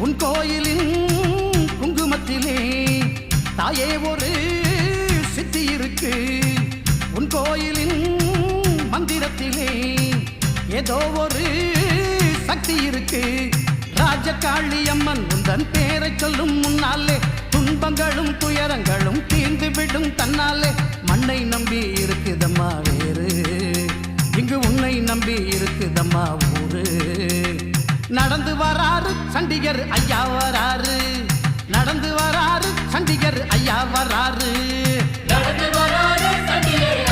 உன் கோயிலின் குங்குமத்திலே தாயே ஒரு சித்தி இருக்கு. உன் கோயிலின் மந்திரத்திலே ஏதோ ஒரு சக்தி இருக்கு. ராஜகாளி அம்மன் உந்தன் பேரை சொல்லும் முன்னாலே துன்பங்களும் துயரங்களும் தீர்ந்து விடும் தன்னாலே. மண்ணை நம்பி இருக்குதம்மா வேறு, இங்கு உன்னை நம்பி இருக்குதம்மா ஊரு. நடந்து வராரு சண்டிகர் ஐயா வராரு, நடந்து வராரு சண்டிகர் ஐயா வராரு, நடந்து வராரு சண்டிகர்